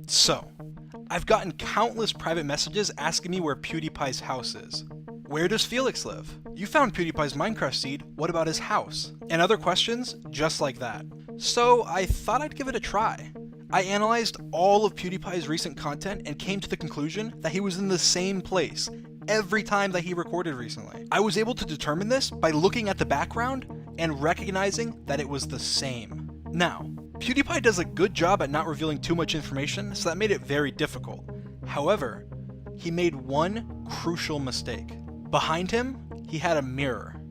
So, I've gotten countless private messages asking me where PewDiePie's house is. Where does Felix live? You found PewDiePie's Minecraft seed, what about his house? And other questions just like that. So I thought I'd give it a try. I analyzed all of PewDiePie's recent content and came to the conclusion that he was in the same place every time that he recorded recently. I was able to determine this by looking at the background and recognizing that it was the same. Now, PewDiePie does a good job at not revealing too much information, so that made it very difficult. However, he made one crucial mistake. Behind him, he had a mirror.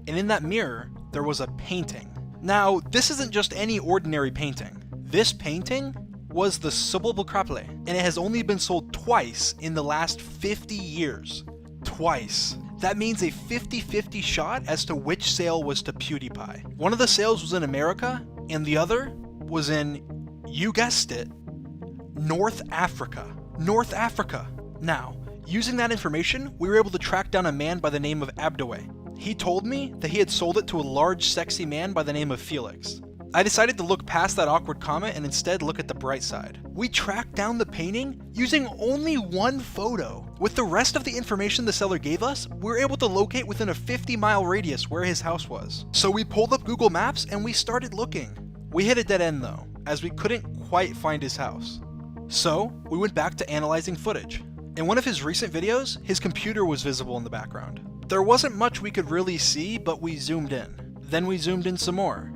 And in that mirror, there was a painting. Now, this isn't just any ordinary painting. This painting was the Subbable Kraple, and it has only been sold twice in the last 50 years. Twice. That means a 50-50 shot as to which sale was to PewDiePie. One of the sales was in America, and the other was in, you guessed it, North Africa. North Africa. Now, using that information, we were able to track down a man by the name of Abdaway. He told me that he had sold it to a large, sexy man by the name of Felix. I decided to look past that awkward comment and instead look at the bright side. We tracked down the painting using only one photo. With the rest of the information the seller gave us, we were able to locate within a 50-mile radius where his house was. So we pulled up Google Maps and we started looking. We hit a dead end though, as we couldn't quite find his house. So we went back to analyzing footage. In one of his recent videos, his computer was visible in the background. There wasn't much we could really see, but we zoomed in. Then we zoomed in some more.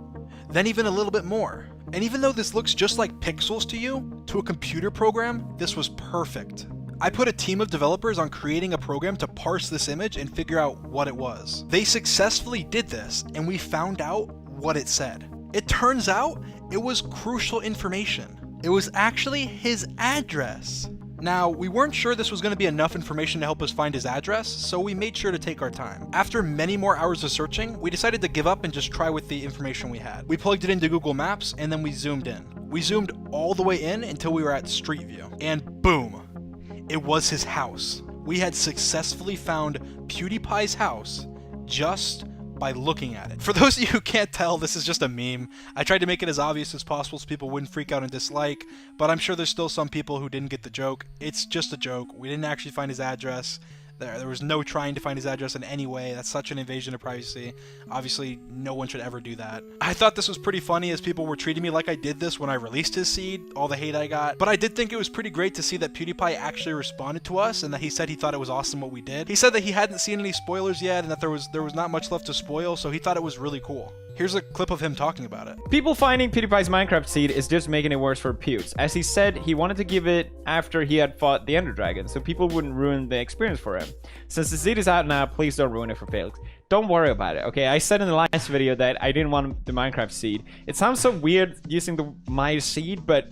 Then even a little bit more. And even though this looks just like pixels to you, to a computer program, this was perfect. I put a team of developers on creating a program to parse this image and figure out what it was. They successfully did this, and we found out what it said. It turns out it was crucial information. It was actually his address. Now, we weren't sure this was going to be enough information to help us find his address, so we made sure to take our time. After many more hours of searching, we decided to give up and just try with the information we had. We plugged it into Google Maps, and then we zoomed in. We zoomed all the way in until we were at Street View, and boom! It was his house. We had successfully found PewDiePie's house just by looking at it. For those of you who can't tell, this is just a meme. I tried to make it as obvious as possible so people wouldn't freak out and dislike, but I'm sure there's still some people who didn't get the joke. It's just a joke. We didn't actually find his address. There was no trying to find his address in any way. That's such an invasion of privacy. Obviously, no one should ever do that. I thought this was pretty funny as people were treating me like I did this when I released his seed, all the hate I got. But I did think it was pretty great to see that PewDiePie actually responded to us and that he said he thought it was awesome what we did. He said that he hadn't seen any spoilers yet and that there was not much left to spoil, so he thought it was really cool. Here's a clip of him talking about it. People finding PewDiePie's Minecraft seed is just making it worse for Pewds. As he said, he wanted to give it after he had fought the Ender Dragon, so people wouldn't ruin the experience for him. Since the seed is out now, please don't ruin it for Felix. Don't worry about it, okay? I said in the last video that I didn't want the Minecraft seed. It sounds so weird using the my seed, but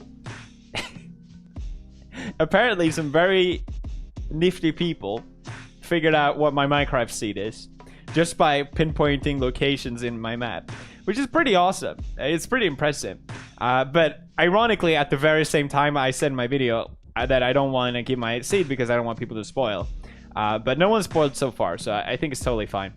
apparently some very nifty people figured out what my Minecraft seed is just by pinpointing locations in my map, which is pretty awesome. It's pretty impressive. But ironically, at the very same time, I said in my video that I don't want to give my seed because I don't want people to spoil. But no one spoiled so far, so I think it's totally fine.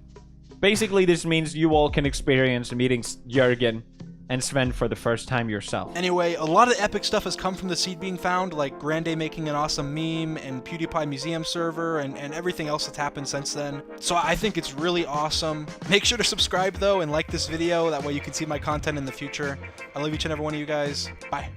Basically, this means you all can experience meeting Jurgen and Sven for the first time yourself. Anyway, a lot of epic stuff has come from the seed being found, like Grande making an awesome meme, and PewDiePie Museum server, and everything else that's happened since then. So I think it's really awesome. Make sure to subscribe, though, and like this video. That way you can see my content in the future. I love each and every one of you guys. Bye.